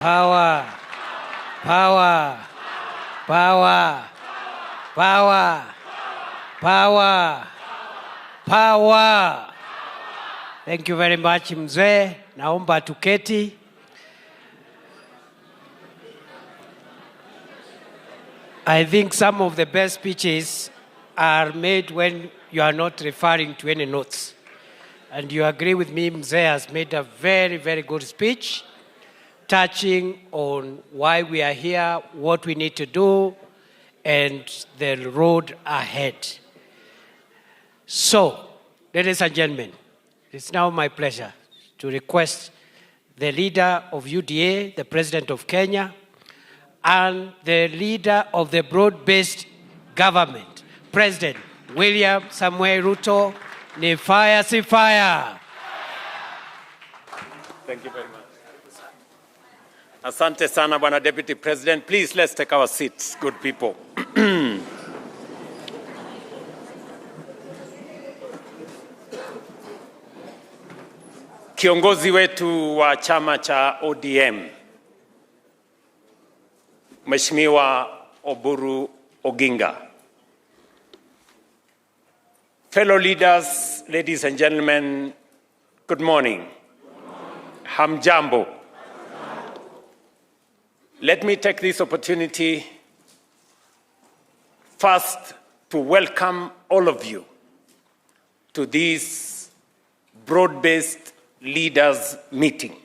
Power, power, power, power, power, power. Thank you very much, mzee. Naomba tuketi. I think some of the best speeches are made when you are not referring to any notes. And you agree with me, mzee has made a very, very good speech, touching on why we are here, what we need to do, and the road ahead. So, ladies and gentlemen, it's now my pleasure to request the leader of UDA, the President of Kenya, and the leader of the broad-based government, President William Samuel Ruto, ni fire si fire. Thank you very much. Asante sana, Bwana Deputy President. Please, let's take our seats, good people. Kiongozi wetu wa chama cha ODM, Mheshimiwa Oburu Oginga. Fellow leaders, ladies and gentlemen, good morning. Hamjambo. Let me take this opportunity first to welcome all of you to this broad-based leaders meeting.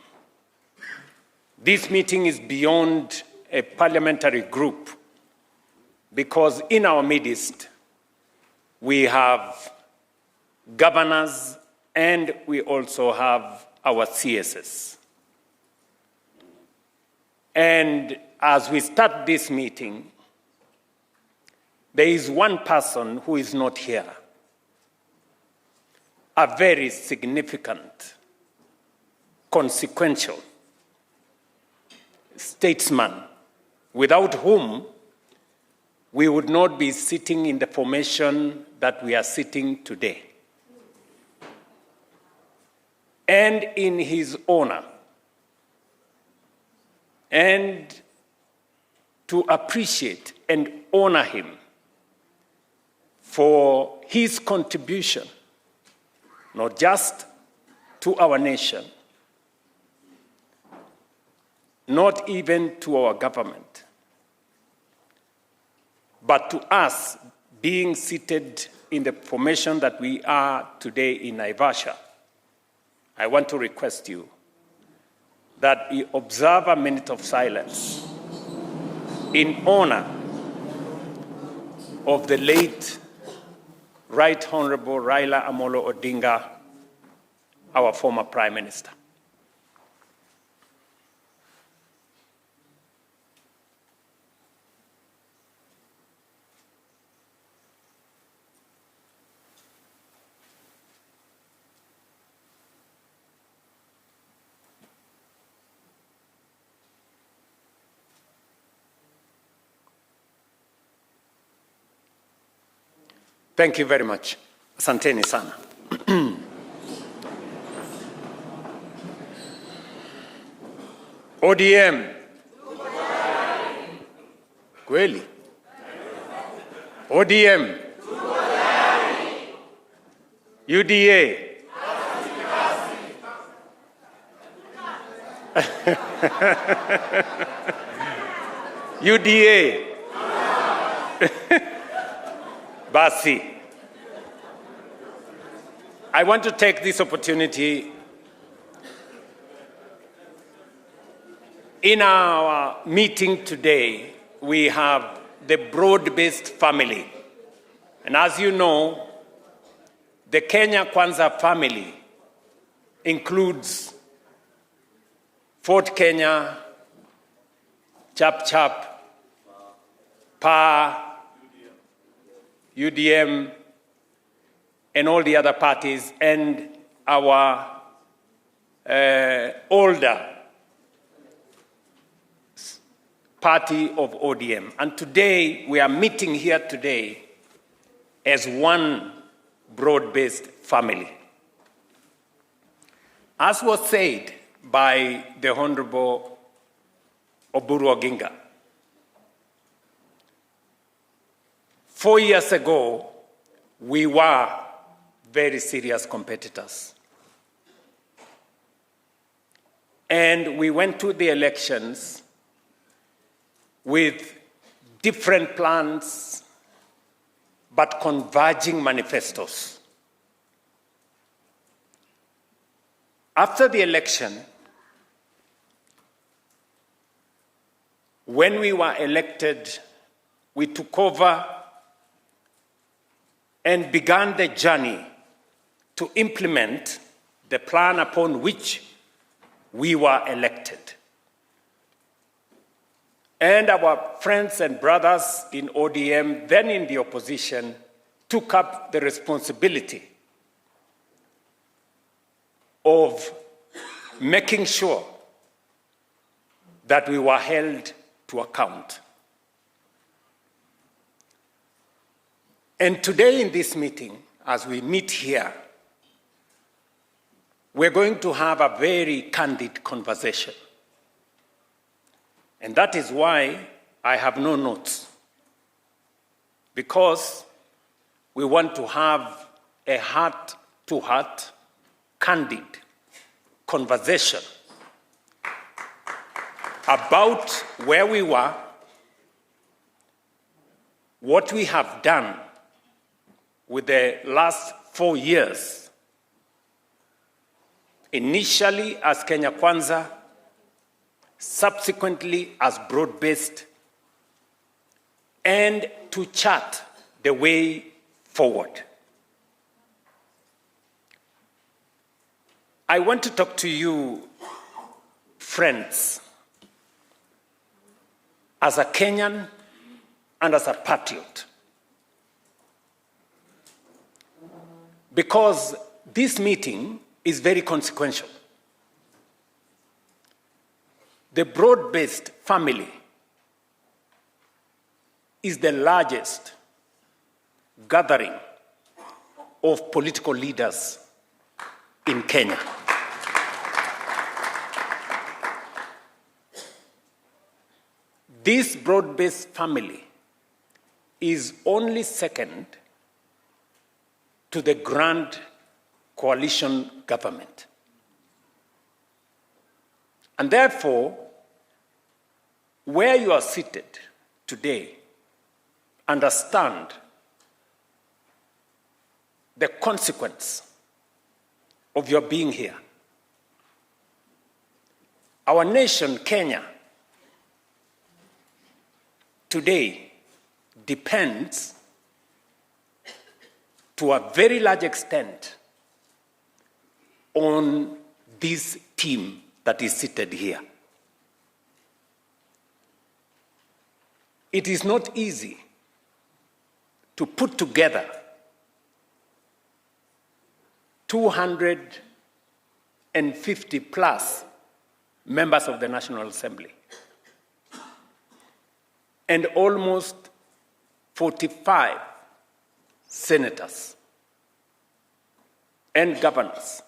This meeting is beyond a parliamentary group because in our midst we have governors and we also have our CSS. And as we start this meeting, there is one person who is not here, a very significant, consequential statesman, without whom we would not be sitting in the formation that we are sitting today. And in his honor, and to appreciate and honor him for his contribution, not just to our nation, not even to our government, but to us being seated in the formation that we are today in Naivasha. I want to request you that you observe a minute of silence in honor of the late Right Honorable Raila Amolo Odinga, our former Prime Minister. Thank you very much. Asanteni sana. ODM. Kweli. ODM. UDA. UDA. Basi. I want to take this opportunity in our meeting today. We have the broad-based family. And as you know, the Kenya Kwanza family includes Fort Kenya, Chap Chap, PA, UDM, and all the other parties, and our older party of ODM. And today, we are meeting here today as one broad-based family. As was said by the Honorable Oburu Oginga. 4 years ago, we were very serious competitors. And we went to the elections with different plans, but converging manifestos. After the election, when we were elected, we took over and began the journey to implement the plan upon which we were elected. And our friends and brothers in ODM, then in the opposition, took up the responsibility of making sure that we were held to account. And today in this meeting, as we meet here, we're going to have a very candid conversation. And that is why I have no notes, because we want to have a heart-to-heart, candid conversation about where we were, what we have done with the last 4 years, initially as Kenya Kwanza, subsequently as broad-based, and to chart the way forward. I want to talk to you, friends, as a Kenyan and as a patriot, because this meeting is very consequential. The broad-based family is the largest gathering of political leaders in Kenya. This broad-based family is only second to the grand coalition government. And therefore, where you are seated today, understand the consequence of your being here. Our nation, Kenya, today depends to a very large extent on this team that is seated here. It is not easy to put together 250 plus members of the National Assembly and almost 45 senators and governors.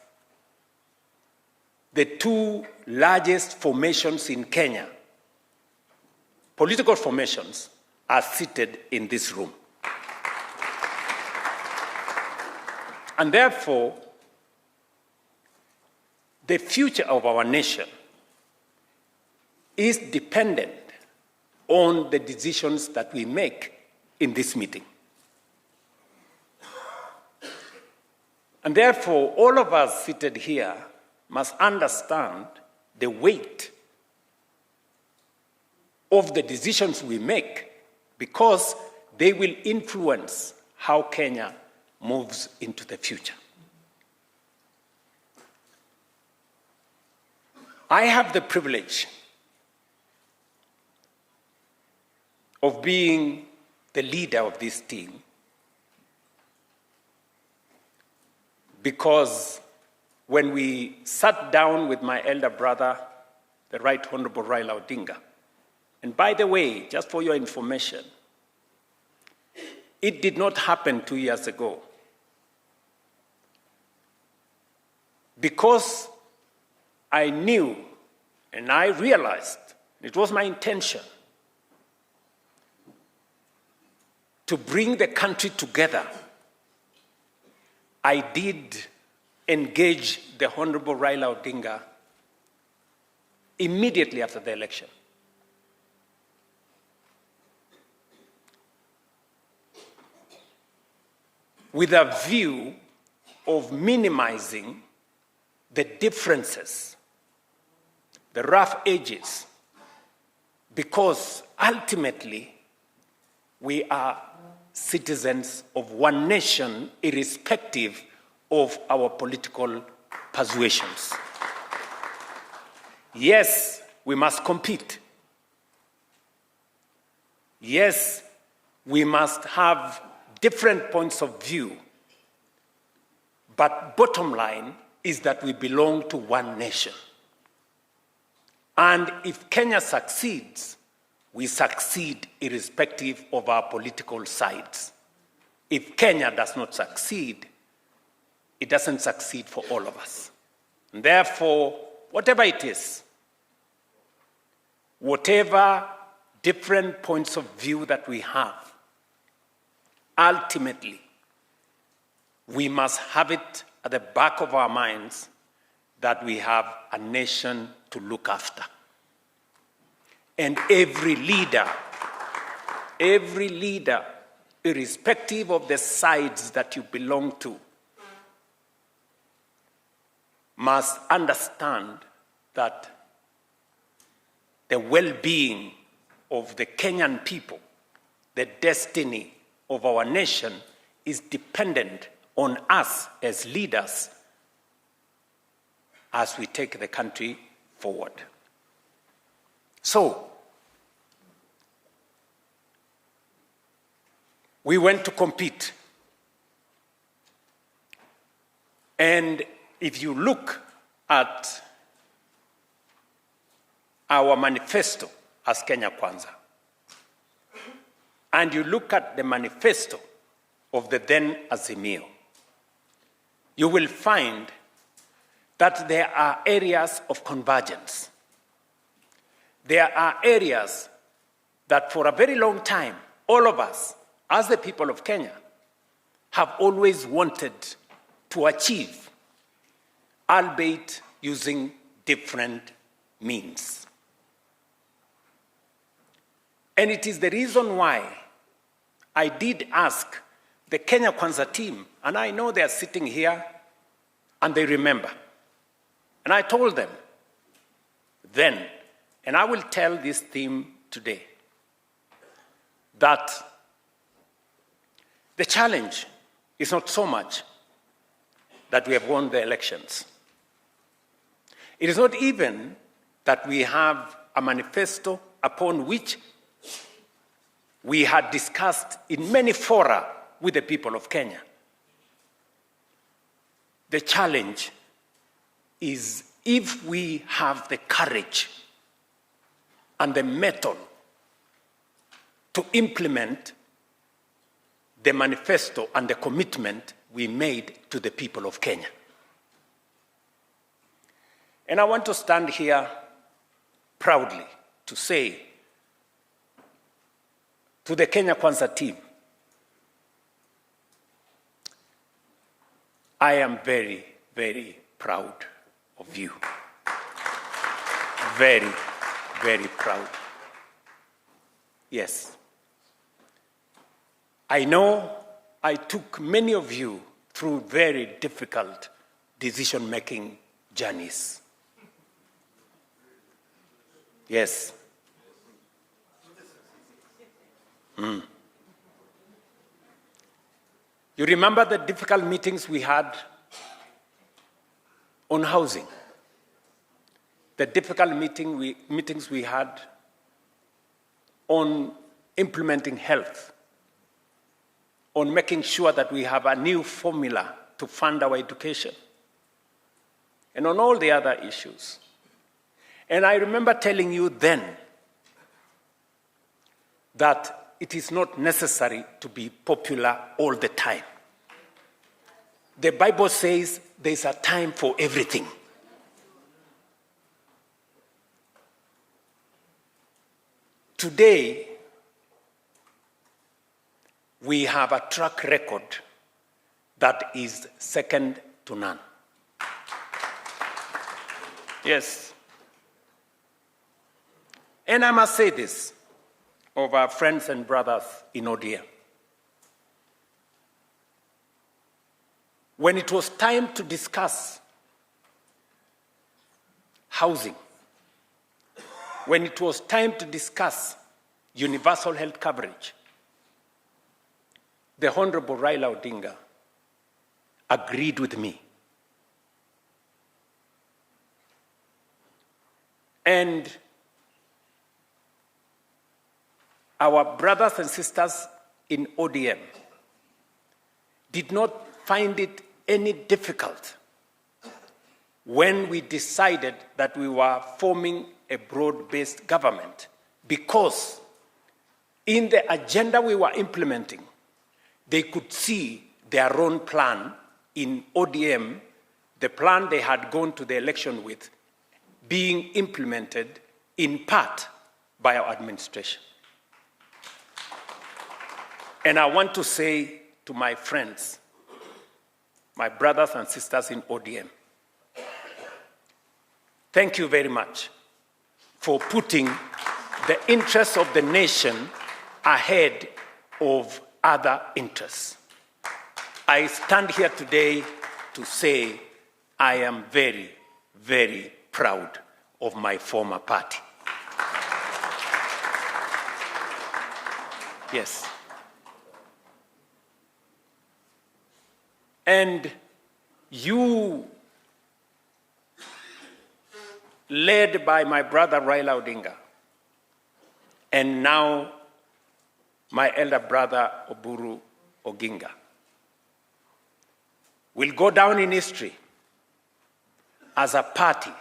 The two largest formations in Kenya, political formations, are seated in this room. And therefore, the future of our nation is dependent on the decisions that we make in this meeting. And therefore, all of us seated here must understand the weight of the decisions we make, because they will influence how Kenya moves into the future. I have the privilege of being the leader of this team because when we sat down with my elder brother, the Right Honorable Raila Odinga, and by the way, just for your information, it did not happen 2 years ago. Because I knew and I realized It was my intention to bring the country together. I did engage the Honorable Raila Odinga immediately after the election. With a view of minimizing the differences, the rough edges, because ultimately we are citizens of one nation, irrespective of our political persuasions. Yes, we must compete. Yes, we must have different points of view. But bottom line is that we belong to one nation. And if Kenya succeeds, we succeed irrespective of our political sides. If Kenya does not succeed, it doesn't succeed for all of us. And therefore, whatever it is, whatever different points of view that we have, ultimately, we must have it at the back of our minds that we have a nation to look after. And every leader, irrespective of the sides that you belong to, must understand that the well-being of the Kenyan people, the destiny of our nation, is dependent on us as leaders as we take the country forward. So, we went to compete. And if you look at our manifesto as Kenya Kwanza, and you look at the manifesto of the then Azimio, you will find that there are areas of convergence. There are areas that for a very long time, all of us, as the people of Kenya, have always wanted to achieve, albeit using different means. And it is the reason why I did ask the Kenya Kwanza team, and I know they are sitting here and they remember. And I told them then, and I will tell this theme today, that the challenge is not so much that we have won the elections. It is not even that we have a manifesto upon which we had discussed in many fora with the people of Kenya. The challenge is if we have the courage and the mettle to implement the manifesto and the commitment we made to the people of Kenya. And I want to stand here proudly to say to the Kenya Kwanza team, I am very, very proud of you. Very, very proud. Yes. I know I took many of you through very difficult decision-making journeys. Yes. You remember the difficult meetings we had on housing, the difficult meetings we had on implementing health, on making sure that we have a new formula to fund our education, and on all the other issues. And I remember telling you then that it is not necessary to be popular all the time. The Bible says there's a time for everything. Today, we have a track record that is second to none. Yes. And I must say this of our friends and brothers in ODM. When it was time to discuss housing, when it was time to discuss universal health coverage, the Honorable Raila Odinga agreed with me. And our brothers and sisters in ODM did not find it any difficult when we decided that we were forming a broad-based government, because in the agenda we were implementing, they could see their own plan in ODM, the plan they had gone to the election with, being implemented in part by our administration. And I want to say to my friends, my brothers and sisters in ODM, thank you very much for putting the interests of the nation ahead of other interests. I stand here today to say I am very, very proud of my former party. Yes. And you, led by my brother Raila Odinga, and now my elder brother Oburu Oginga, will go down in history as a party